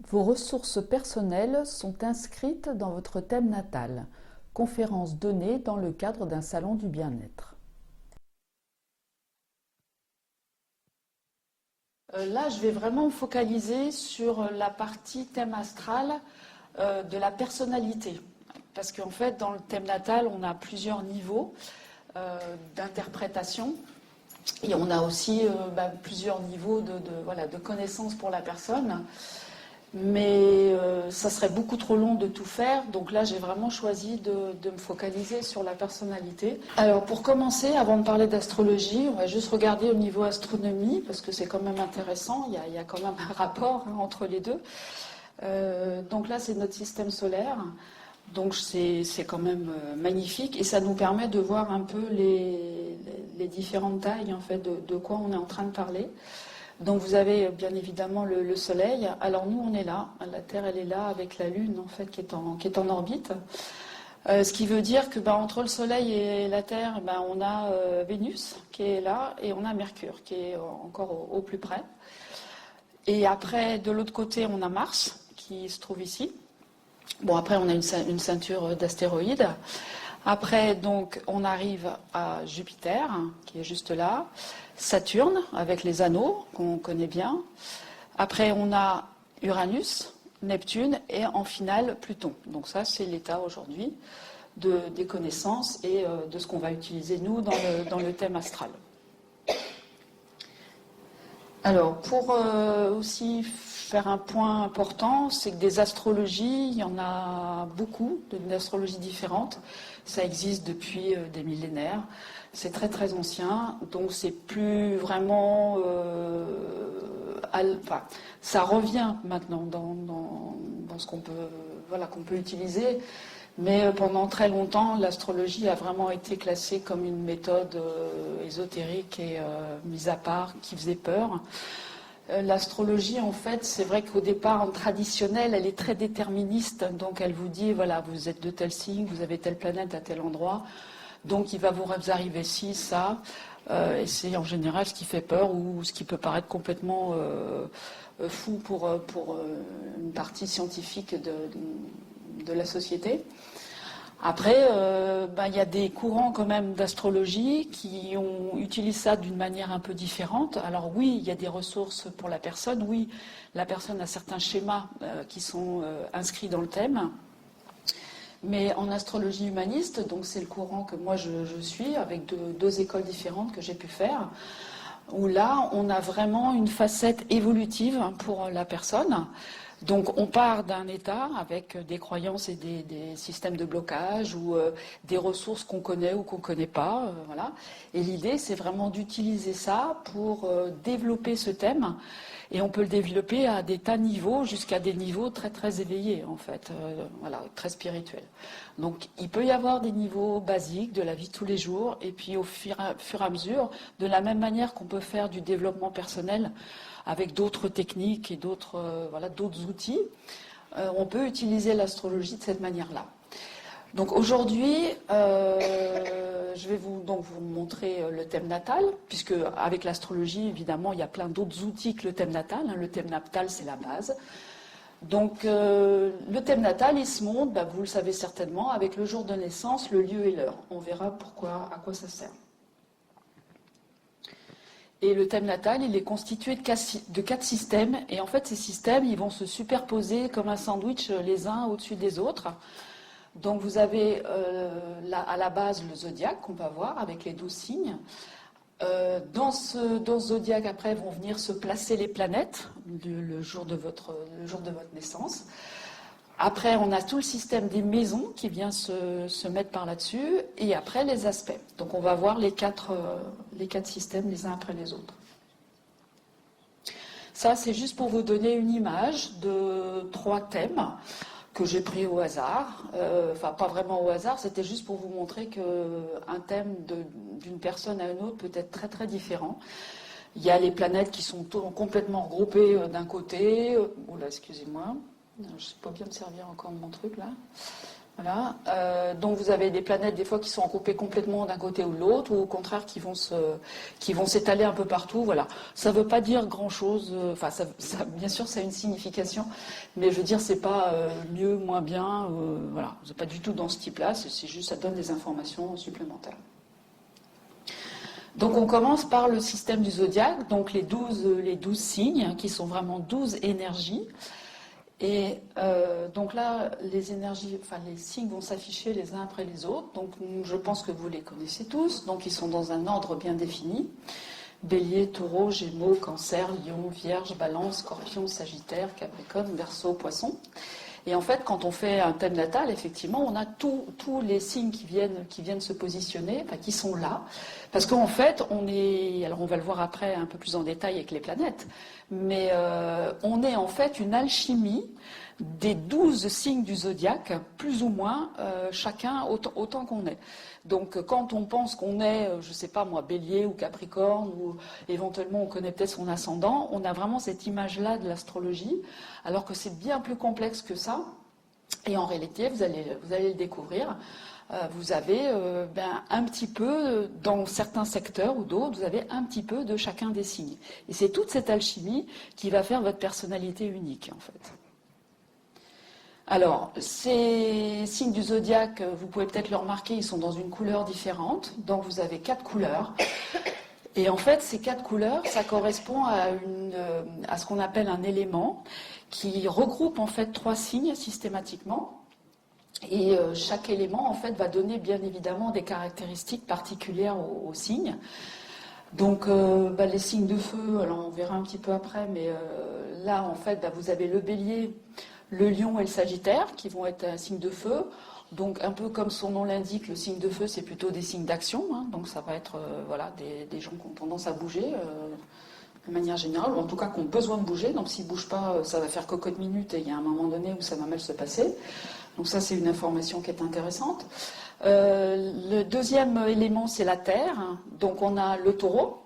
Vos ressources personnelles sont inscrites dans votre thème natal. Conférence donnée dans le cadre d'un salon du bien-être. Là, je vais vraiment me focaliser sur la partie thème astral de la personnalité. Parce qu'en fait, dans le thème natal, on a plusieurs niveaux d'interprétation. Et on a aussi plusieurs niveaux de connaissances pour la personne. Mais ça serait beaucoup trop long de tout faire. Donc là, j'ai vraiment choisi de me focaliser sur la personnalité. Alors, pour commencer, avant de parler d'astrologie, on va juste regarder au niveau astronomie, parce que c'est quand même intéressant. Il y a quand même un rapport entre les deux. Donc là, c'est notre système solaire. Donc c'est quand même magnifique. Et ça nous permet de voir un peu les différentes tailles, en fait, de quoi on est en train de parler. Donc vous avez bien évidemment le Soleil. Alors nous, on est là. La Terre, elle est là avec la Lune, en fait, qui est en orbite. Ce qui veut dire que entre le Soleil et la Terre, on a Vénus qui est là et on a Mercure qui est encore au plus près. Et après, de l'autre côté, on a Mars qui se trouve ici. Bon, après, on a une ceinture d'astéroïdes. Après, donc, on arrive à Jupiter, qui est juste là. Saturne, avec les anneaux, qu'on connaît bien. Après, on a Uranus, Neptune et en finale, Pluton. Donc ça, c'est l'état aujourd'hui des connaissances et de ce qu'on va utiliser, nous, dans le thème astral. Alors, pour aussi faire un point important, c'est que des astrologies, il y en a beaucoup, d'astrologies différentes. Ça existe depuis des millénaires. C'est très très ancien, donc c'est plus vraiment... ça revient maintenant dans ce qu'on peut utiliser. Mais pendant très longtemps, l'astrologie a vraiment été classée comme une méthode ésotérique et mise à part, qui faisait peur. L'astrologie, en fait, c'est vrai qu'au départ, en traditionnel, elle est très déterministe. Donc, elle vous dit, voilà, vous êtes de tel signe, vous avez telle planète à tel endroit. Donc, il va vous arriver ci, ça. Et c'est en général ce qui fait peur ou ce qui peut paraître complètement fou pour une partie scientifique de la société. Après, il y a des courants quand même d'astrologie qui utilisent ça d'une manière un peu différente. Alors oui, il y a des ressources pour la personne. Oui, la personne a certains schémas qui sont inscrits dans le thème. Mais en astrologie humaniste, donc c'est le courant que moi je suis, avec deux écoles différentes que j'ai pu faire, où là, on a vraiment une facette évolutive pour la personne. Donc on part d'un état avec des croyances et des systèmes de blocage ou des ressources qu'on connaît ou qu'on ne connaît pas. Voilà. Et l'idée, c'est vraiment d'utiliser ça pour développer ce thème. Et on peut le développer à des tas de niveaux, jusqu'à des niveaux très très éveillés, en fait, très spirituels. Donc il peut y avoir des niveaux basiques de la vie de tous les jours, et puis au fur et à mesure, de la même manière qu'on peut faire du développement personnel avec d'autres techniques et d'autres outils, on peut utiliser l'astrologie de cette manière-là. Donc aujourd'hui, je vais vous montrer le thème natal, puisque avec l'astrologie, évidemment, il y a plein d'autres outils que le thème natal. Le thème natal, c'est la base. Donc le thème natal, il se montre, vous le savez certainement, avec le jour de naissance, le lieu et l'heure. On verra à quoi ça sert. Et le thème natal, il est constitué de 4 systèmes. Et en fait, ces systèmes, ils vont se superposer comme un sandwich les uns au-dessus des autres. Donc vous avez à la base le zodiaque qu'on va voir avec les 12 signes. Dans ce zodiaque, après, vont venir se placer les planètes le jour de votre naissance. Après, on a tout le système des maisons qui vient se mettre par là-dessus. Et après, les aspects. Donc on va voir les quatre systèmes les uns après les autres. Ça, c'est juste pour vous donner une image de 3 thèmes que j'ai pris au hasard. Pas vraiment au hasard, c'était juste pour vous montrer qu'un thème d'une personne à une autre peut être très très différent. Il y a les planètes qui sont complètement regroupées d'un côté. Excusez-moi, je ne sais pas bien me servir encore de mon truc là. Voilà. Donc vous avez des planètes des fois qui sont regroupées complètement d'un côté ou de l'autre, ou au contraire qui vont s'étaler un peu partout. Voilà. Ça ne veut pas dire grand-chose. Enfin, bien sûr, ça a une signification, mais je veux dire, c'est pas mieux, moins bien. Voilà, c'est pas du tout dans ce type-là. C'est juste, ça donne des informations supplémentaires. Donc on commence par le système du zodiaque, donc les 12 signes, qui sont vraiment 12 énergies. Et donc là, les énergies, enfin les signes vont s'afficher les uns après les autres. Donc je pense que vous les connaissez tous. Donc ils sont dans un ordre bien défini. Bélier, Taureau, Gémeaux, Cancer, Lion, Vierge, Balance, Scorpion, Sagittaire, Capricorne, Verseau, Poisson. Et en fait, quand on fait un thème natal, effectivement, on a tous les signes qui viennent se positionner, enfin, qui sont là. Parce qu'en fait, alors on va le voir après un peu plus en détail avec les planètes, mais on est en fait une alchimie des 12 signes du zodiaque, plus ou moins, chacun autant qu'on est. Donc quand on pense qu'on est, je ne sais pas moi, Bélier ou Capricorne, ou éventuellement on connaît peut-être son ascendant, on a vraiment cette image-là de l'astrologie, alors que c'est bien plus complexe que ça. Et en réalité, vous allez le découvrir, vous avez un petit peu, dans certains secteurs ou d'autres, vous avez un petit peu de chacun des signes. Et c'est toute cette alchimie qui va faire votre personnalité unique, en fait. Alors, ces signes du zodiaque, vous pouvez peut-être le remarquer, ils sont dans une couleur différente. Donc, vous avez 4 couleurs. Et en fait, ces 4 couleurs, ça correspond à ce qu'on appelle un élément qui regroupe en fait 3 signes systématiquement. Et chaque élément, en fait, va donner bien évidemment des caractéristiques particulières aux signes. Donc, les signes de feu, alors on verra un petit peu après, mais là, en fait, vous avez le bélier, le lion et le sagittaire qui vont être un signe de feu. Donc un peu comme son nom l'indique, le signe de feu c'est plutôt des signes d'action. Donc ça va être des gens qui ont tendance à bouger de manière générale, ou en tout cas qui ont besoin de bouger. Donc s'ils ne bougent pas, ça va faire cocotte minute et il y a un moment donné où ça va mal se passer. Donc ça c'est une information qui est intéressante. Le deuxième élément c'est la terre. Donc on a le taureau,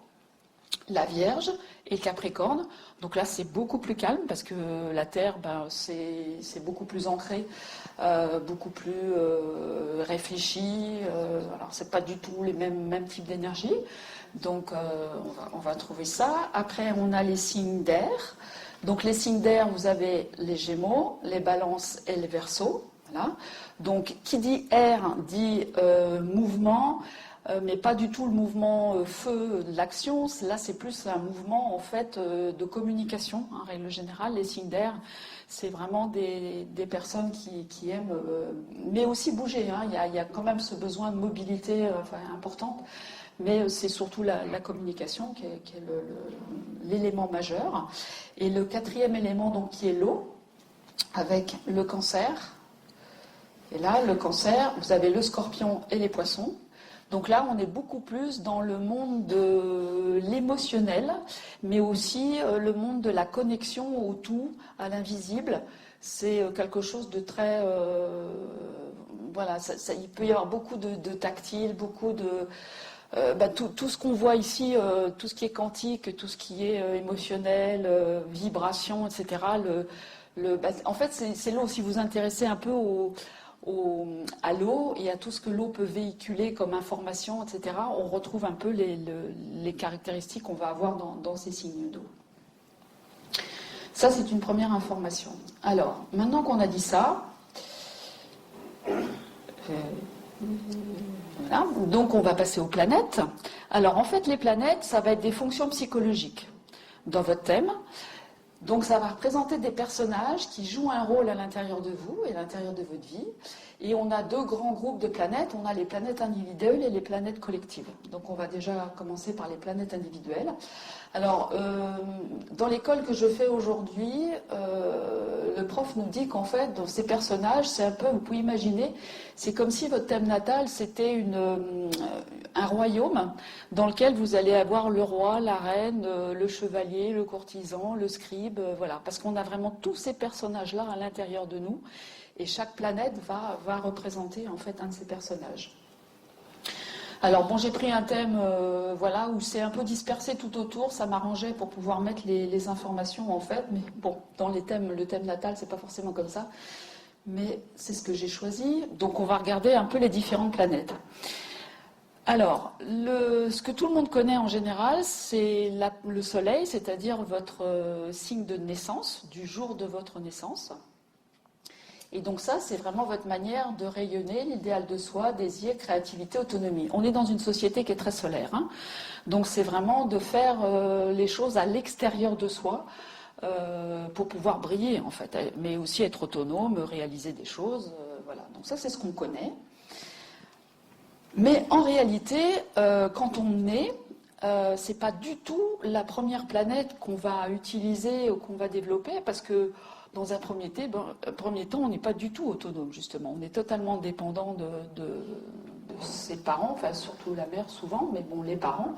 la Vierge et le Capricorne. Donc là, c'est beaucoup plus calme parce que la Terre, c'est beaucoup plus ancré, beaucoup plus réfléchi. Alors, c'est pas du tout les mêmes types d'énergie. Donc, on va trouver ça. Après, on a les signes d'air. Donc, les signes d'air, vous avez les Gémeaux, les Balances et les Verseaux. Voilà. Donc, qui dit air dit mouvement. Mais pas du tout le mouvement feu de l'action. Là, c'est plus un mouvement en fait de communication. En règle générale, les signes d'air, c'est vraiment des personnes qui aiment, mais aussi bouger. Il y a quand même ce besoin de mobilité importante, mais c'est surtout la communication qui est l'élément majeur. Et le quatrième élément, donc, qui est l'eau, avec le Cancer. Et là, le Cancer, vous avez le Scorpion et les Poissons. Donc là, on est beaucoup plus dans le monde de l'émotionnel, mais aussi le monde de la connexion au tout, à l'invisible. C'est quelque chose de très... il peut y avoir beaucoup de tactile, beaucoup de... tout ce qu'on voit ici, tout ce qui est quantique, tout ce qui est émotionnel, vibration, etc. En fait, c'est l'eau. Si vous vous intéressez un peu à l'eau et à tout ce que l'eau peut véhiculer comme information, etc., on retrouve un peu les caractéristiques qu'on va avoir dans ces signes d'eau. Ça, c'est une première information. Alors, maintenant qu'on a dit ça, voilà, donc on va passer aux planètes. Alors, en fait, les planètes, ça va être des fonctions psychologiques dans votre thème. Donc ça va représenter des personnages qui jouent un rôle à l'intérieur de vous et à l'intérieur de votre vie. Et on a 2 grands groupes de planètes. On a les planètes individuelles et les planètes collectives. Donc on va déjà commencer par les planètes individuelles. Alors, dans l'école que je fais aujourd'hui, le prof nous dit qu'en fait, dans ces personnages, c'est un peu, vous pouvez imaginer, c'est comme si votre thème natal, c'était un royaume dans lequel vous allez avoir le roi, la reine, le chevalier, le courtisan, le scribe, voilà. Parce qu'on a vraiment tous ces personnages-là à l'intérieur de nous. Et chaque planète va représenter en fait un de ces personnages. Alors bon, j'ai pris un thème où c'est un peu dispersé tout autour, ça m'arrangeait pour pouvoir mettre les informations en fait, mais bon, dans le thème natal, c'est pas forcément comme ça. mais c'est ce que j'ai choisi. Donc on va regarder un peu les différentes planètes. Alors, ce que tout le monde connaît en général, c'est le Soleil, c'est-à-dire votre signe de naissance, du jour de votre naissance. Et donc ça, c'est vraiment votre manière de rayonner, l'idéal de soi, désir, créativité, autonomie. On est dans une société qui est très solaire, hein. Donc c'est vraiment de faire les choses à l'extérieur de soi pour pouvoir briller, en fait, mais aussi être autonome, réaliser des choses, voilà. Donc ça, c'est ce qu'on connaît. Mais en réalité, quand on naît, c'est pas du tout la première planète qu'on va utiliser ou qu'on va développer, parce que dans un premier temps, on n'est pas du tout autonome, justement. On est totalement dépendant de ses parents, enfin surtout la mère souvent, mais bon, les parents,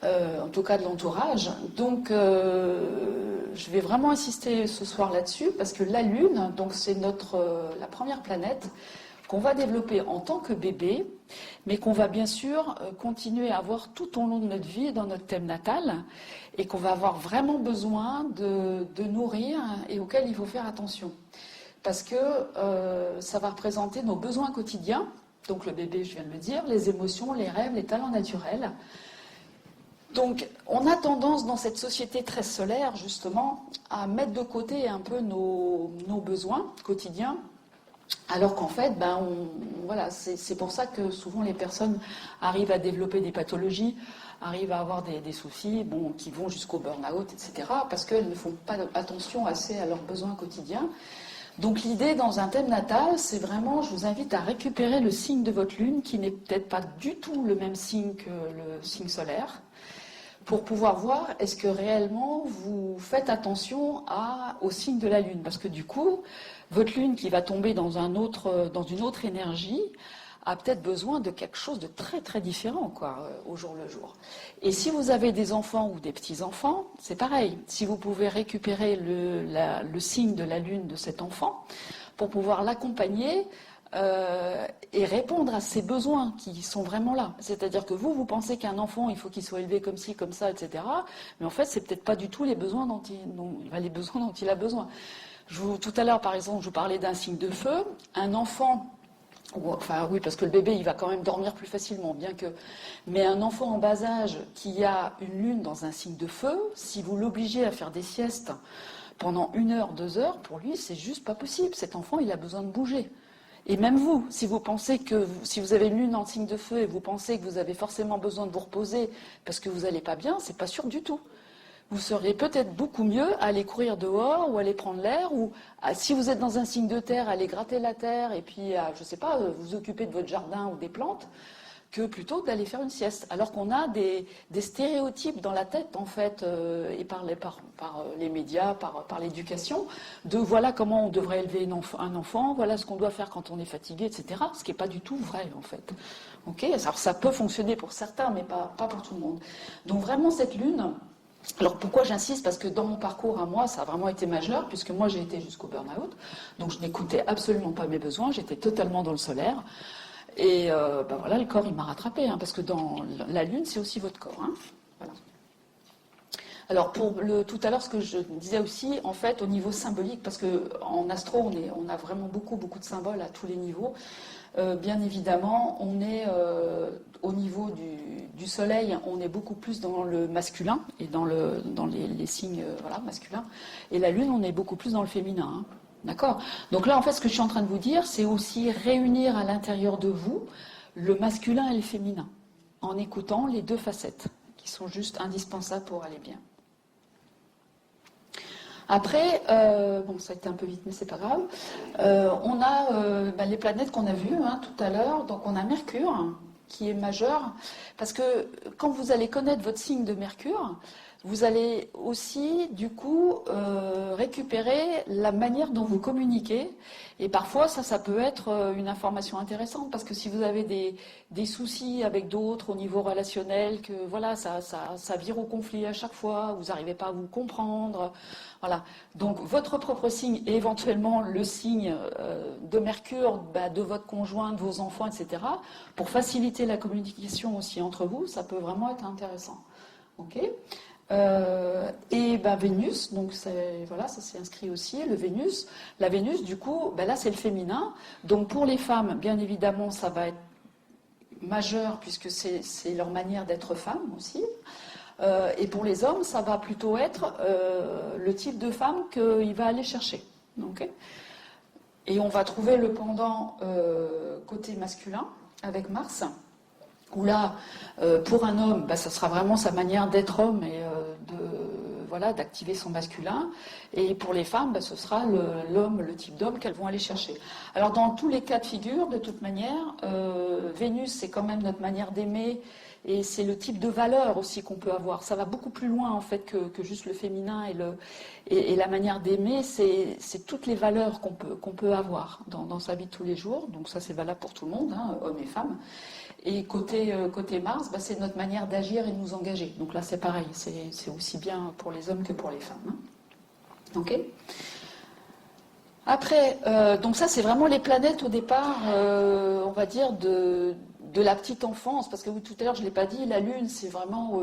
en tout cas de l'entourage. Donc, je vais vraiment insister ce soir là-dessus, parce que la Lune, donc c'est la première planète qu'on va développer en tant que bébé, mais qu'on va bien sûr continuer à avoir tout au long de notre vie dans notre thème natal, et qu'on va avoir vraiment besoin de nourrir et auquel il faut faire attention. Parce que ça va représenter nos besoins quotidiens, donc le bébé, je viens de le dire, les émotions, les rêves, les talents naturels. Donc on a tendance dans cette société très solaire, justement, à mettre de côté un peu nos besoins quotidiens, alors qu'en fait, voilà, c'est pour ça que souvent les personnes arrivent à développer des pathologies, arrivent à avoir des soucis, qui vont jusqu'au burn-out, etc., parce qu'elles ne font pas attention assez à leurs besoins quotidiens. Donc l'idée dans un thème natal, c'est vraiment, je vous invite à récupérer le signe de votre lune, qui n'est peut-être pas du tout le même signe que le signe solaire, pour pouvoir voir est-ce que réellement vous faites attention au signe de la lune. Parce que du coup, votre lune qui va tomber dans une autre énergie a peut-être besoin de quelque chose de très très différent, au jour le jour. Et si vous avez des enfants ou des petits-enfants, c'est pareil. Si vous pouvez récupérer le signe de la lune de cet enfant pour pouvoir l'accompagner, et répondre à ses besoins qui sont vraiment là. C'est-à-dire que vous pensez qu'un enfant, il faut qu'il soit élevé comme ci, comme ça, etc. Mais en fait, c'est peut-être pas du tout les besoins dont il a besoin. Tout à l'heure, par exemple, je vous parlais d'un signe de feu. Un enfant, enfin oui, parce que le bébé, il va quand même dormir plus facilement, mais un enfant en bas âge qui a une lune dans un signe de feu, si vous l'obligez à faire des siestes pendant 1 heure, 2 heures, pour lui, c'est juste pas possible. Cet enfant, il a besoin de bouger. Et même vous, si vous avez une lune en signe de feu et vous pensez que vous avez forcément besoin de vous reposer parce que vous n'allez pas bien, c'est pas sûr du tout. Vous seriez peut-être beaucoup mieux à aller courir dehors ou aller prendre l'air, ou si vous êtes dans un signe de terre, aller gratter la terre et puis, je sais pas, vous occuper de votre jardin ou des plantes, que plutôt d'aller faire une sieste. Alors qu'on a des stéréotypes dans la tête, en fait, et par les médias, par l'éducation, de voilà comment on devrait élever un enfant, voilà ce qu'on doit faire quand on est fatigué, etc. Ce qui n'est pas du tout vrai, en fait. Okay, alors ça peut fonctionner pour certains, mais pas pour tout le monde. Donc vraiment, cette lune... Alors pourquoi j'insiste? Parce que dans mon parcours à moi, ça a vraiment été majeur, puisque moi j'ai été jusqu'au burn-out, donc je n'écoutais absolument pas mes besoins, j'étais totalement dans le solaire. Et voilà, le corps, il m'a rattrapé, parce que dans la Lune, c'est aussi votre corps. Voilà. Alors, tout à l'heure, ce que je disais aussi, en fait, au niveau symbolique, parce qu'en astro, on a vraiment beaucoup de symboles à tous les niveaux. Bien évidemment, on est au niveau du soleil, on est beaucoup plus dans le masculin et dans les signes masculins. Et la Lune, on est beaucoup plus dans le féminin. D'accord? Donc là, en fait, ce que je suis en train de vous dire, c'est aussi réunir à l'intérieur de vous le masculin et le féminin, en écoutant les deux facettes, qui sont juste indispensables pour aller bien. Après, ça a été un peu vite, mais c'est pas grave, on a les planètes qu'on a vues tout à l'heure. Donc on a Mercure, qui est majeur, parce que quand vous allez connaître votre signe de Mercure, vous allez aussi, du coup, récupérer la manière dont vous communiquez. Et parfois, ça peut être une information intéressante, parce que si vous avez des soucis avec d'autres au niveau relationnel, que voilà, ça vire au conflit à chaque fois, vous n'arrivez pas à vous comprendre. Voilà. Donc, votre propre signe et éventuellement le signe de Mercure, de votre conjoint, de vos enfants, etc., pour faciliter la communication aussi entre vous, ça peut vraiment être intéressant. Ok ? Et ben Vénus, donc voilà, ça s'est inscrit aussi, le Vénus. La Vénus, du coup, ben là c'est le féminin. Donc pour les femmes, bien évidemment, ça va être majeur puisque c'est leur manière d'être femme aussi. Et pour les hommes, ça va plutôt être le type de femme qu'il va aller chercher. Okay, et on va trouver le pendant côté masculin avec Mars, où là, pour un homme, bah, ça sera vraiment sa manière d'être homme et d'activer son masculin. Et pour les femmes, bah, ce sera le type d'homme qu'elles vont aller chercher. Alors dans tous les cas de figure, de toute manière, Vénus, c'est quand même notre manière d'aimer. Et c'est le type de valeur aussi qu'on peut avoir. Ça va beaucoup plus loin en fait que juste le féminin et la manière d'aimer. C'est toutes les valeurs qu'on peut avoir dans sa vie de tous les jours. Donc ça c'est valable pour tout le monde, hein, hommes et femmes. Et côté Mars, bah, c'est notre manière d'agir et de nous engager. Donc là c'est pareil, c'est aussi bien pour les hommes que pour les femmes. Hein. Ok. Après, donc ça c'est vraiment les planètes au départ, on va dire de la petite enfance, parce que tout à l'heure je ne l'ai pas dit, la Lune c'est vraiment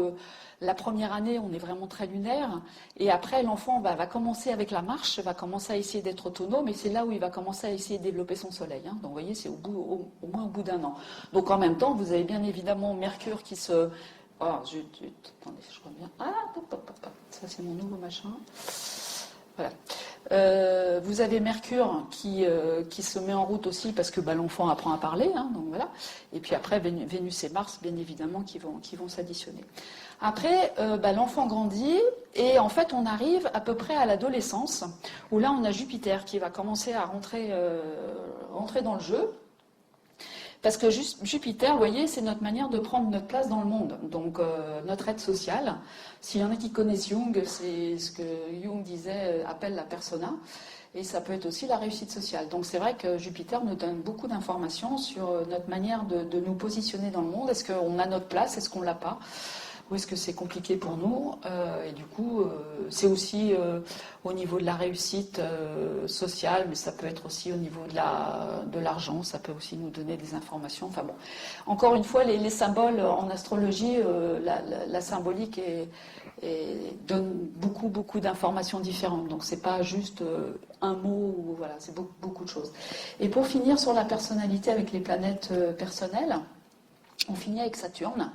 la première année, on est vraiment très lunaire, et après l'enfant va commencer avec la marche, va commencer à essayer d'être autonome, et c'est là où il va commencer à essayer de développer son soleil. Hein. Donc vous voyez, c'est au moins au bout d'un an. Donc en même temps, vous avez bien évidemment Mercure qui se... Oh, attendez, je reviens. Ah, ça c'est mon nouveau machin. Voilà. Vous avez Mercure qui se met en route aussi parce que bah, l'enfant apprend à parler, hein, donc voilà. Et puis après Vénus et Mars, bien évidemment, qui vont s'additionner. Après, bah, l'enfant grandit et en fait on arrive à peu près à l'adolescence où là on a Jupiter qui va commencer à rentrer dans le jeu. Parce que Jupiter, vous voyez, c'est notre manière de prendre notre place dans le monde, donc notre aide sociale. S'il y en a qui connaissent Jung, c'est ce que Jung disait, appelle la persona, et ça peut être aussi la réussite sociale. Donc c'est vrai que Jupiter nous donne beaucoup d'informations sur notre manière de nous positionner dans le monde. Est-ce qu'on a notre place, est-ce qu'on ne l'a pas ? Ou est-ce que c'est compliqué pour nous ? Et du coup, c'est aussi au niveau de la réussite sociale, mais ça peut être aussi au niveau de l'argent, ça peut aussi nous donner des informations. Enfin bon, encore une fois, les symboles en astrologie, la symbolique donne beaucoup d'informations différentes. Donc c'est pas juste un mot, ou voilà, c'est beaucoup de choses. Et pour finir sur la personnalité avec les planètes personnelles, on finit avec Saturne.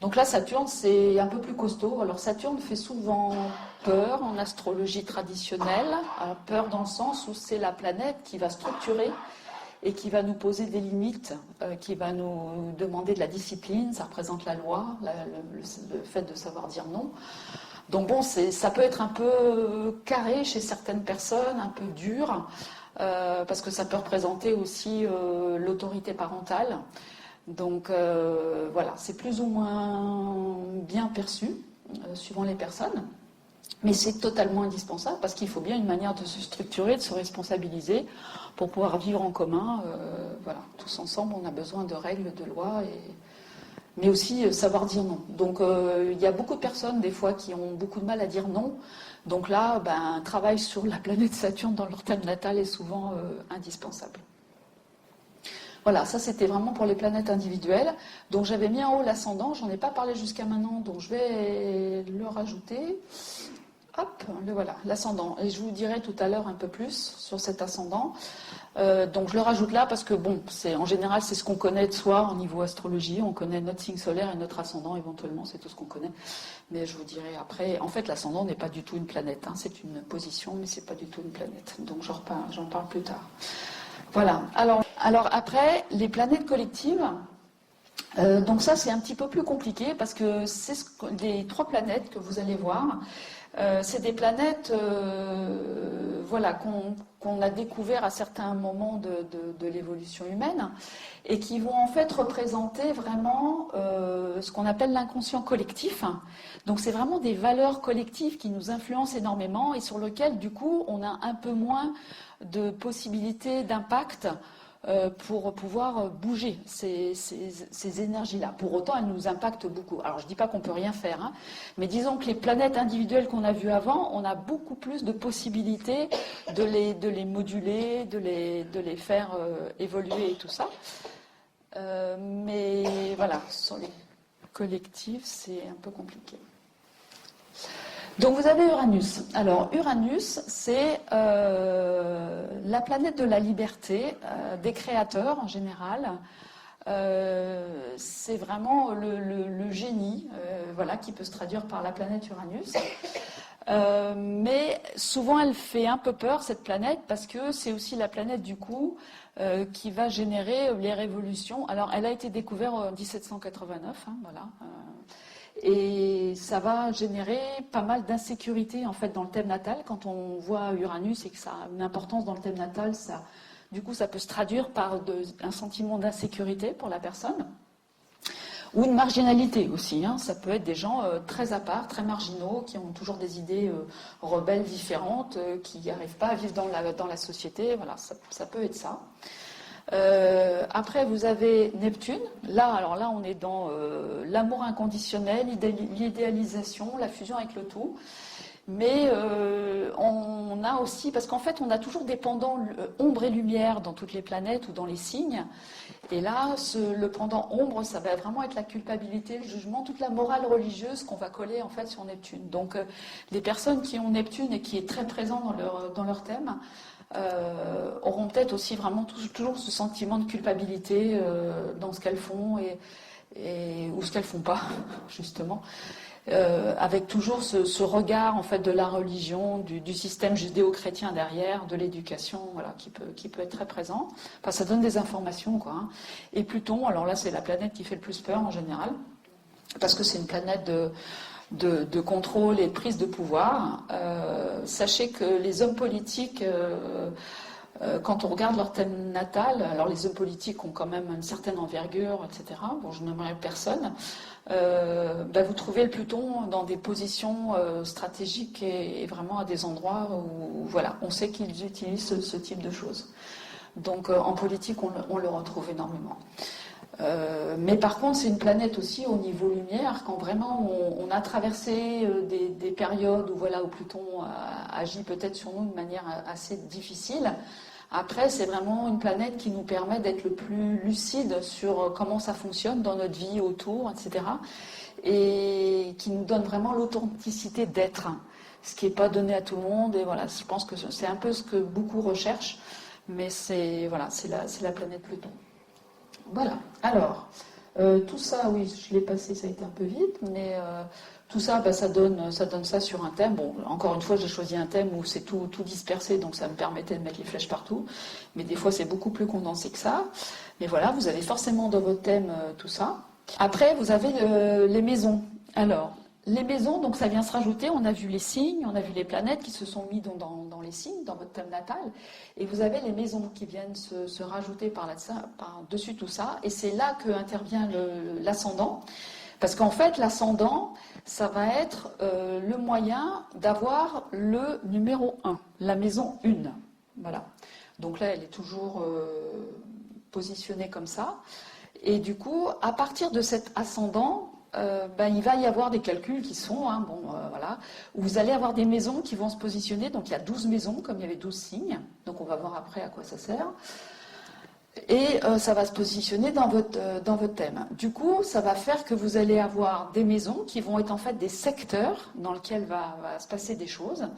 Donc là, Saturne, c'est un peu plus costaud. Alors Saturne fait souvent peur en astrologie traditionnelle. Alors, peur dans le sens où c'est la planète qui va structurer et qui va nous poser des limites, qui va nous demander de la discipline. Ça représente la loi, le fait de savoir dire non. Donc bon, ça peut être un peu carré chez certaines personnes, un peu dur, parce que ça peut représenter aussi l'autorité parentale. Donc voilà, c'est plus ou moins bien perçu, suivant les personnes, mais c'est totalement indispensable parce qu'il faut bien une manière de se structurer, de se responsabiliser pour pouvoir vivre en commun. Voilà, tous ensemble, on a besoin de règles, de lois, mais aussi savoir dire non. Donc il y a beaucoup de personnes des fois qui ont beaucoup de mal à dire non. Donc là, un travail sur la planète Saturne dans leur thème natal est souvent indispensable. Voilà, ça c'était vraiment pour les planètes individuelles. Donc j'avais mis en haut l'ascendant, j'en ai pas parlé jusqu'à maintenant, donc je vais le rajouter. Hop, le voilà, l'ascendant. Et je vous dirai tout à l'heure un peu plus sur cet ascendant. Donc je le rajoute là parce que bon, en général c'est ce qu'on connaît de soi au niveau astrologie. On connaît notre signe solaire et notre ascendant éventuellement, c'est tout ce qu'on connaît. Mais je vous dirai après. En fait, l'ascendant n'est pas du tout une planète, hein. C'est une position, mais c'est pas du tout une planète. Donc j'en parle plus tard. Voilà. Alors après, les planètes collectives, donc ça c'est un petit peu plus compliqué parce que c'est les 3 planètes que vous allez voir, c'est des planètes voilà, qu'on a découvert à certains moments de l'évolution humaine et qui vont en fait représenter vraiment ce qu'on appelle l'inconscient collectif. Donc c'est vraiment des valeurs collectives qui nous influencent énormément et sur lesquelles du coup on a un peu moins de possibilités d'impact pour pouvoir bouger ces énergies-là. Pour autant, elles nous impactent beaucoup. Alors, je ne dis pas qu'on ne peut rien faire, hein, mais disons que les planètes individuelles qu'on a vues avant, on a beaucoup plus de possibilités de les moduler, de les faire évoluer et tout ça. Mais voilà, sur les collectifs, c'est un peu compliqué. Donc vous avez Uranus. Alors Uranus, c'est la planète de la liberté, des créateurs en général. C'est vraiment le génie, voilà, qui peut se traduire par la planète Uranus. Mais souvent elle fait un peu peur, cette planète, parce que c'est aussi la planète du coup qui va générer les révolutions. Alors elle a été découverte en 1789, hein, voilà. Et ça va générer pas mal d'insécurité en fait dans le thème natal. Quand on voit Uranus et que ça a une importance dans le thème natal, du coup ça peut se traduire par un sentiment d'insécurité pour la personne. Ou une marginalité aussi, hein. Ça peut être des gens très à part, très marginaux, qui ont toujours des idées rebelles différentes, qui n'arrivent pas à vivre dans la société. Voilà, ça peut être ça. Après, vous avez Neptune. Alors là, on est dans l'amour inconditionnel, l'idéalisation, la fusion avec le tout. Mais on a aussi, parce qu'en fait, on a toujours des pendants ombre et lumière dans toutes les planètes ou dans les signes. Et là, le pendant ombre, ça va vraiment être la culpabilité, le jugement, toute la morale religieuse qu'on va coller en fait sur Neptune. Donc, les personnes qui ont Neptune et qui est très présent dans leur thème, auront peut-être aussi vraiment toujours ce sentiment de culpabilité dans ce qu'elles font ou ce qu'elles font pas, justement. Avec toujours ce regard en fait de la religion, du système judéo-chrétien derrière, de l'éducation, voilà, qui peut être très présent. Enfin, ça donne des informations, quoi. Hein. Et Pluton, alors là, c'est la planète qui fait le plus peur en général, parce que c'est une planète de contrôle et de prise de pouvoir. Sachez que les hommes politiques, quand on regarde leur thème natal, alors les hommes politiques ont quand même une certaine envergure, etc. Bon, je n'aimerais personne. Vous trouvez le Pluton dans des positions stratégiques et vraiment à des endroits où voilà, on sait qu'ils utilisent ce type de choses. Donc en politique, on le retrouve énormément. Mais par contre, c'est une planète aussi au niveau lumière, quand vraiment on a traversé des périodes où Pluton agit peut-être sur nous de manière assez difficile. Après, c'est vraiment une planète qui nous permet d'être le plus lucide sur comment ça fonctionne dans notre vie, autour, etc. Et qui nous donne vraiment l'authenticité d'être, ce qui n'est pas donné à tout le monde. Et voilà, je pense que c'est un peu ce que beaucoup recherchent, mais c'est la planète Pluton. Voilà. Alors, tout ça, oui, je l'ai passé, ça a été un peu vite, mais tout ça, ça donne ça sur un thème. Bon, encore une fois, j'ai choisi un thème où c'est tout dispersé, donc ça me permettait de mettre les flèches partout. Mais des fois, c'est beaucoup plus condensé que ça. Mais voilà, vous avez forcément dans votre thème tout ça. Après, vous avez les maisons. Alors, les maisons, donc ça vient se rajouter. On a vu les signes, on a vu les planètes qui se sont mis dans les signes, dans votre thème natal. Et vous avez les maisons qui viennent se rajouter par-dessus tout ça. Et c'est là qu'intervient l'ascendant. Parce qu'en fait, l'ascendant, ça va être le moyen d'avoir le numéro 1, la maison 1. Voilà. Donc là, elle est toujours positionnée comme ça. Et du coup, à partir de cet ascendant, il va y avoir des calculs qui sont, voilà, où vous allez avoir des maisons qui vont se positionner. Donc il y a 12 maisons, comme il y avait 12 signes. Donc on va voir après à quoi ça sert. Et ça va se positionner dans votre thème. Du coup, ça va faire que vous allez avoir des maisons qui vont être en fait des secteurs dans lesquels va se passer des choses.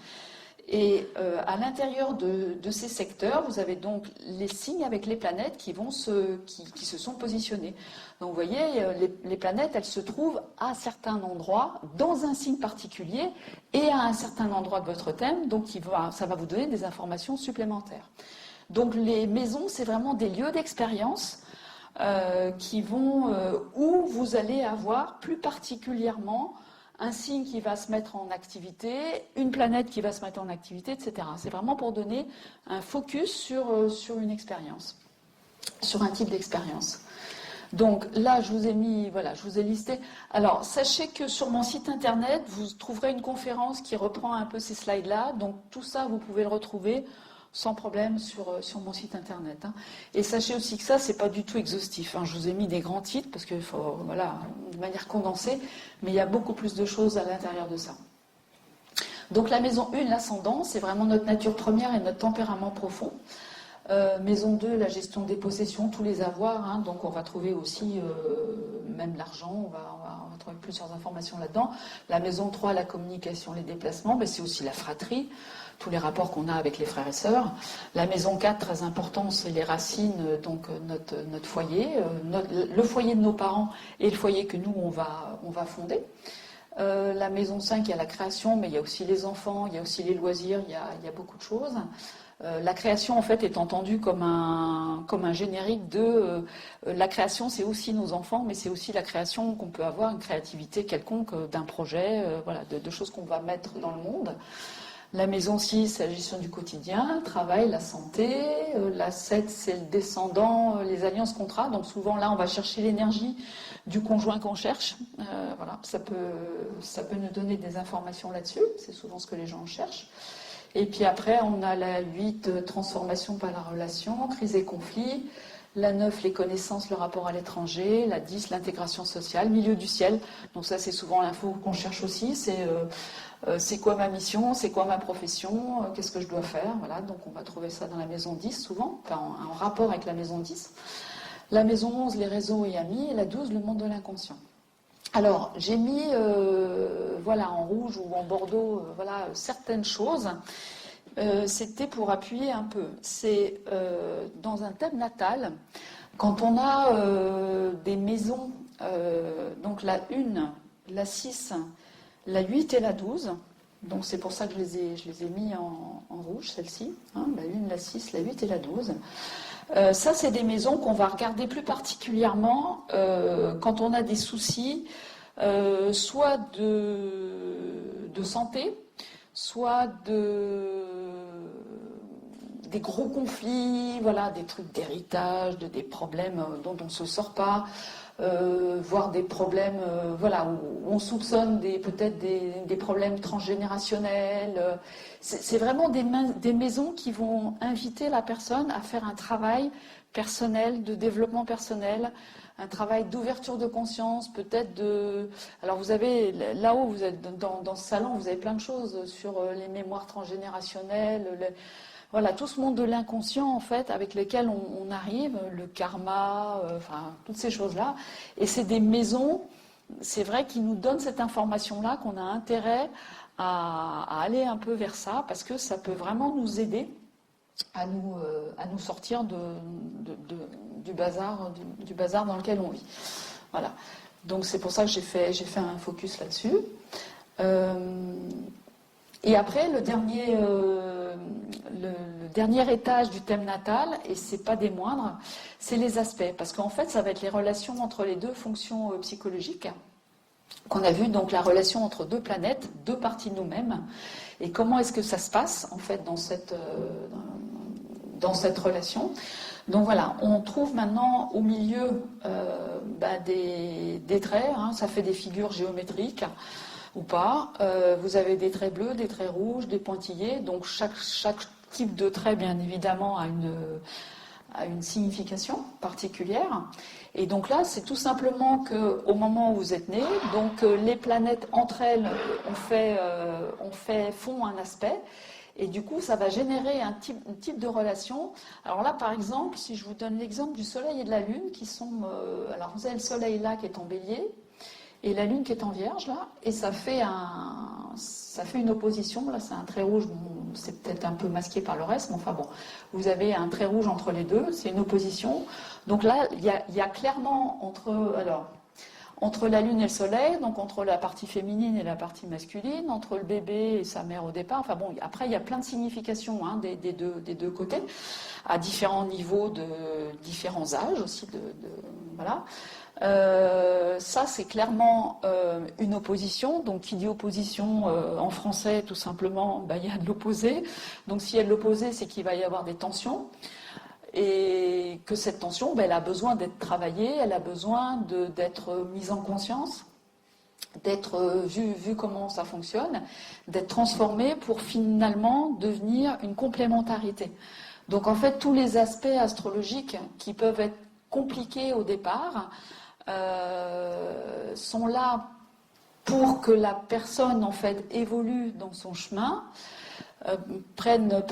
Et à l'intérieur de ces secteurs, vous avez donc les signes avec les planètes qui se sont positionnés. Donc vous voyez, les planètes, elles se trouvent à certains endroits, dans un signe particulier, et à un certain endroit de votre thème, donc ça va vous donner des informations supplémentaires. Donc les maisons, c'est vraiment des lieux d'expérience où vous allez avoir plus particulièrement un signe qui va se mettre en activité, une planète qui va se mettre en activité, etc. C'est vraiment pour donner un focus sur une expérience, sur un type d'expérience. Donc là, je vous ai listé. Alors, sachez que sur mon site internet, vous trouverez une conférence qui reprend un peu ces slides-là. Donc tout ça, vous pouvez le retrouver sans problème sur mon site internet. Hein. Et sachez aussi que ça, c'est pas du tout exhaustif. Hein. Je vous ai mis des grands titres parce qu'il faut, de manière condensée, mais il y a beaucoup plus de choses à l'intérieur de ça. Donc la maison 1, l'ascendant, c'est vraiment notre nature première et notre tempérament profond. Maison 2, la gestion des possessions, tous les avoirs. Hein. Donc on va trouver aussi même l'argent, on va va trouver plusieurs informations là-dedans. La maison 3, la communication, les déplacements, mais c'est aussi la fratrie, tous les rapports qu'on a avec les frères et sœurs. La maison 4, très important, c'est les racines, donc notre foyer, le foyer de nos parents et le foyer que nous, on va fonder. La maison 5, il y a la création, mais il y a aussi les enfants, il y a aussi les loisirs, il y a beaucoup de choses. La création, en fait, est entendue comme un générique de... la création, c'est aussi nos enfants, mais c'est aussi la création qu'on peut avoir, une créativité quelconque d'un projet, voilà, de choses qu'on va mettre dans le monde. La maison 6, c'est la gestion du quotidien, le travail, la santé. La 7, c'est le descendant, les alliances, contrats. Donc souvent, là, on va chercher l'énergie du conjoint qu'on cherche. Voilà, ça peut nous donner des informations là-dessus. C'est souvent ce que les gens cherchent. Et puis après, on a la 8, transformation par la relation, crise et conflit. La 9, les connaissances, le rapport à l'étranger. La 10, l'intégration sociale, milieu du ciel. Donc ça, c'est souvent l'info qu'on cherche aussi. C'est quoi ma mission, c'est quoi ma profession, qu'est-ce que je dois faire. Voilà, donc on va trouver ça dans la maison 10 souvent, enfin, en rapport avec la maison 10. La maison 11, les réseaux et amis. Et la 12, le monde de l'inconscient. Alors, j'ai mis voilà, en rouge ou en bordeaux voilà, certaines choses. C'était pour appuyer un peu. C'est dans un thème natal, quand on a des maisons, donc la 1, la 6, la 8 et la 12, donc c'est pour ça que je les ai mis en rouge, celles-ci, hein, la 1, la 6, la 8 et la 12. Ça, c'est des maisons qu'on va regarder plus particulièrement quand on a des soucis, soit de santé, soit des gros conflits, voilà, des trucs d'héritage, des problèmes dont on ne se sort pas, voire des problèmes voilà, où on soupçonne peut-être des problèmes transgénérationnels. C'est vraiment des maisons qui vont inviter la personne à faire un travail personnel, de développement personnel, un travail d'ouverture de conscience, peut-être de... Alors vous avez, là-haut, vous êtes dans ce salon, vous avez plein de choses sur les mémoires transgénérationnelles, voilà, tout ce monde de l'inconscient, en fait, avec lesquels on arrive, le karma, enfin, toutes ces choses-là. Et c'est des maisons, c'est vrai, qui nous donnent cette information-là, qu'on a intérêt à aller un peu vers ça, parce que ça peut vraiment nous aider à nous sortir du bazar dans lequel on vit. Voilà. Donc c'est pour ça que j'ai fait un focus là-dessus. Et après, le dernier étage du thème natal, et c'est pas des moindres, c'est les aspects. Parce qu'en fait, ça va être les relations entre les deux fonctions psychologiques qu'on a vu, donc la relation entre deux planètes, deux parties de nous-mêmes, et comment est-ce que ça se passe, en fait, dans cette relation. Donc voilà, on trouve maintenant au milieu des traits, hein, ça fait des figures géométriques, ou pas. Vous avez des traits bleus, des traits rouges, des pointillés. Donc chaque type de trait, bien évidemment, a une signification particulière. Et donc là, c'est tout simplement qu'au moment où vous êtes né, donc les planètes entre elles font un aspect. Et du coup, ça va générer un type de relation. Alors là, par exemple, si je vous donne l'exemple du Soleil et de la Lune, qui sont... alors vous avez le Soleil là qui est en Bélier, et la Lune qui est en Vierge, là, et ça fait une opposition. Là, c'est un trait rouge, bon, c'est peut-être un peu masqué par le reste, mais enfin bon, vous avez un trait rouge entre les deux, c'est une opposition. Donc là, il y a clairement entre la Lune et le Soleil, donc entre la partie féminine et la partie masculine, entre le bébé et sa mère au départ. Enfin bon, après, il y a plein de significations hein, des deux côtés, à différents niveaux, de différents âges aussi. Voilà. Ça, c'est clairement une opposition. Donc, qui dit opposition en français, tout simplement, il y a de l'opposé. Donc, s'il y a de l'opposé, c'est qu'il va y avoir des tensions. Et que cette tension, elle a besoin d'être travaillée, elle a besoin d'être mise en conscience, d'être vu comment ça fonctionne, d'être transformée pour finalement devenir une complémentarité. Donc, en fait, tous les aspects astrologiques qui peuvent être compliqués au départ, sont là pour que la personne en fait évolue dans son chemin, prenne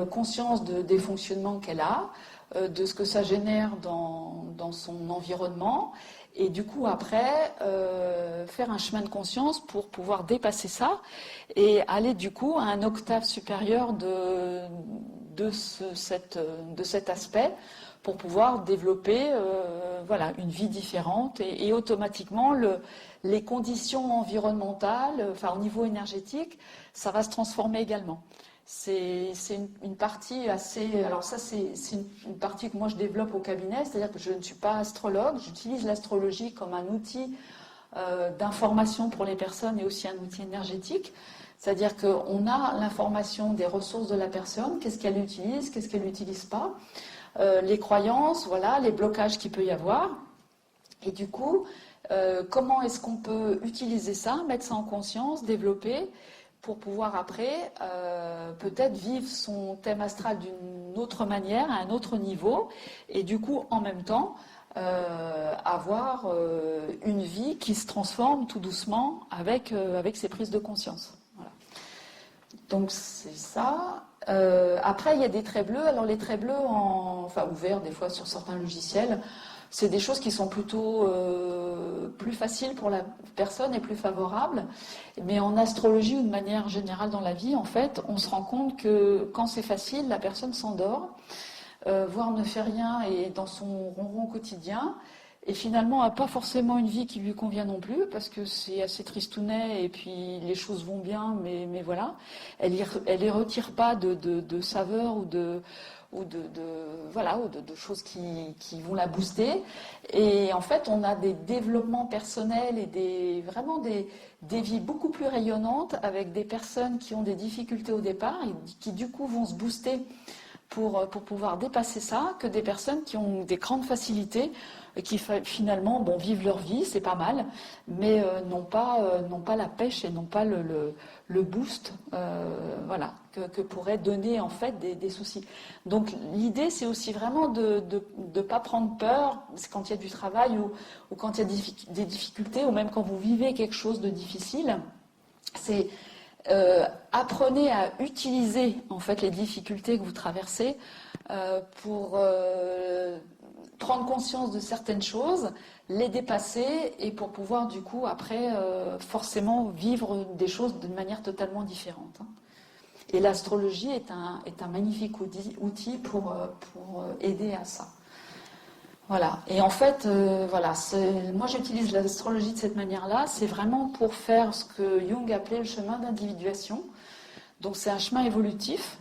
conscience des fonctionnements qu'elle a, de ce que ça génère dans son environnement, Et du coup, après, faire un chemin de conscience pour pouvoir dépasser ça et aller du coup à un octave supérieur de cet aspect pour pouvoir développer voilà, une vie différente et automatiquement les conditions environnementales, enfin au niveau énergétique, ça va se transformer également. C'est une partie assez... Alors ça, c'est une partie que moi je développe au cabinet, c'est-à-dire que je ne suis pas astrologue, j'utilise l'astrologie comme un outil d'information pour les personnes et aussi un outil énergétique. C'est-à-dire qu'on a l'information des ressources de la personne, qu'est-ce qu'elle utilise, qu'est-ce qu'elle n'utilise pas, les croyances, voilà, les blocages qu'il peut y avoir. Et du coup, comment est-ce qu'on peut utiliser ça, mettre ça en conscience, développer pour pouvoir après peut-être vivre son thème astral d'une autre manière, à un autre niveau, et du coup en même temps avoir une vie qui se transforme tout doucement avec ses prises de conscience. Voilà. Donc c'est ça. Après il y a des traits bleus. Alors les traits bleus, enfin ouverts des fois sur certains logiciels, c'est des choses qui sont plutôt plus faciles pour la personne et plus favorables. Mais en astrologie ou de manière générale dans la vie, en fait, on se rend compte que quand c'est facile, la personne s'endort, voire ne fait rien et est dans son ronron quotidien. Et finalement, n'a pas forcément une vie qui lui convient non plus, parce que c'est assez tristounet et puis les choses vont bien, mais voilà. Elle y retire pas de saveur ou de choses qui vont la booster. Et en fait, on a des développements personnels et vraiment des vies beaucoup plus rayonnantes avec des personnes qui ont des difficultés au départ et qui du coup vont se booster pour pouvoir dépasser ça, que des personnes qui ont des grandes facilités et qui finalement vivent leur vie, c'est pas mal, mais n'ont pas la pêche et n'ont pas le boost voilà, que pourraient donner en fait des soucis. Donc l'idée, c'est aussi vraiment de ne pas prendre peur quand il y a du travail ou quand il y a des difficultés, ou même quand vous vivez quelque chose de difficile. C'est apprenez à utiliser en fait les difficultés que vous traversez pour prendre conscience de certaines choses, les dépasser et pour pouvoir du coup après forcément vivre des choses d'une manière totalement différente. Et l'astrologie est un magnifique outil pour aider à ça. Voilà. Et en fait, voilà, moi j'utilise l'astrologie de cette manière-là, c'est vraiment pour faire ce que Jung appelait le chemin d'individuation. Donc c'est un chemin évolutif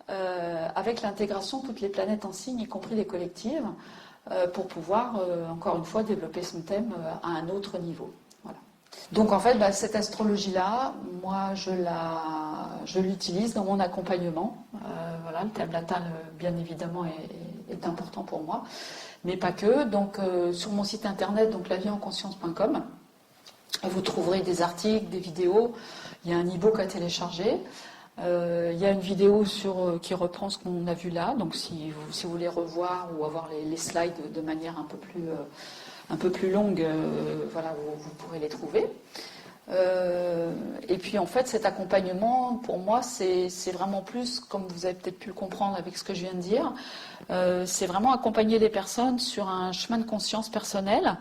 avec l'intégration de toutes les planètes en signe, y compris les collectives, pour pouvoir, encore une fois, développer son thème à un autre niveau. Voilà. Donc en fait, cette astrologie-là, moi je l'utilise dans mon accompagnement. Voilà, le thème natal, bien évidemment, est important pour moi. Mais pas que. Donc sur mon site internet, donc laviesenconscience.com, vous trouverez des articles, des vidéos. Il y a un e-book à télécharger. Il y a une vidéo qui reprend ce qu'on a vu là. Donc si vous voulez revoir ou avoir les slides de manière un peu plus longue, voilà, vous pourrez les trouver. Et puis en fait, cet accompagnement, pour moi, c'est vraiment plus, comme vous avez peut-être pu le comprendre avec ce que je viens de dire, c'est vraiment accompagner les personnes sur un chemin de conscience personnel.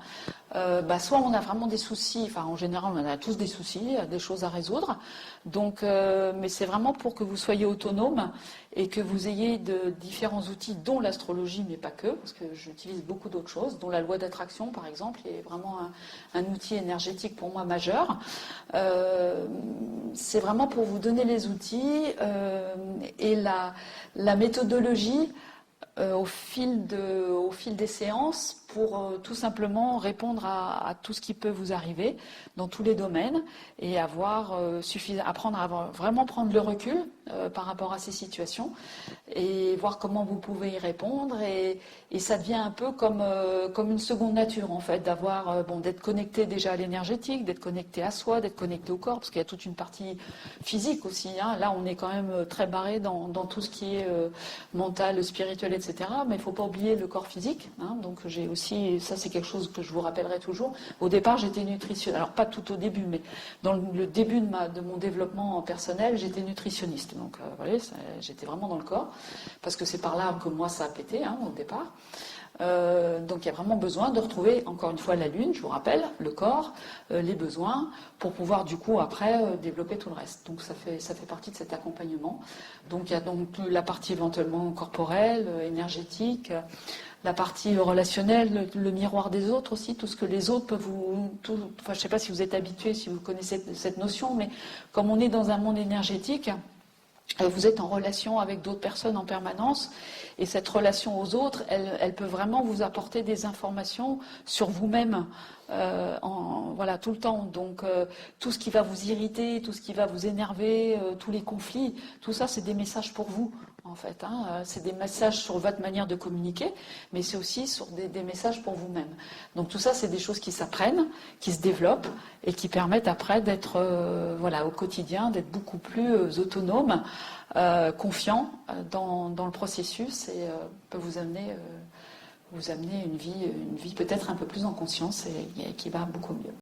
Soit on a vraiment des soucis, enfin en général on a tous des soucis, des choses à résoudre, donc, mais c'est vraiment pour que vous soyez autonome et que vous ayez de différents outils, dont l'astrologie, mais pas que, parce que j'utilise beaucoup d'autres choses, dont la loi d'attraction par exemple, qui est vraiment un outil énergétique pour moi majeur. C'est vraiment pour vous donner les outils et la méthodologie au fil des séances pour tout simplement répondre à tout ce qui peut vous arriver dans tous les domaines et apprendre à vraiment prendre le recul par rapport à ces situations et voir comment vous pouvez y répondre et ça devient un peu comme une seconde nature en fait, d'être connecté déjà à l'énergétique, d'être connecté à soi, d'être connecté au corps, parce qu'il y a toute une partie physique aussi, hein. Là on est quand même très barré dans tout ce qui est mental, spirituel, etc. Mais il ne faut pas oublier le corps physique, hein. Donc j'ai aussi, ça c'est quelque chose que je vous rappellerai toujours, au départ j'étais nutritionniste, alors pas tout au début, mais dans le début de mon développement personnel, j'étais nutritionniste, donc voilà, j'étais vraiment dans le corps, parce que c'est par là que moi ça a pété, hein, au départ. Donc il y a vraiment besoin de retrouver, encore une fois, la lune, je vous rappelle, le corps, les besoins, pour pouvoir du coup après développer tout le reste. Donc ça fait partie de cet accompagnement. Donc il y a donc la partie éventuellement corporelle, énergétique, la partie relationnelle, le miroir des autres aussi, tout ce que les autres peuvent enfin, je ne sais pas si vous êtes habitué, si vous connaissez cette notion, mais comme on est dans un monde énergétique, vous êtes en relation avec d'autres personnes en permanence, et cette relation aux autres, elle peut vraiment vous apporter des informations sur vous-même, voilà, tout le temps. Donc tout ce qui va vous irriter, tout ce qui va vous énerver, tous les conflits, tout ça, c'est des messages pour vous, en fait. C'est des messages sur votre manière de communiquer, mais c'est aussi sur des messages pour vous-même. Donc tout ça, c'est des choses qui s'apprennent, qui se développent et qui permettent après d'être, voilà, au quotidien, d'être beaucoup plus autonome, confiant dans le processus, et peut vous amener une vie peut-être un peu plus en conscience et qui va beaucoup mieux.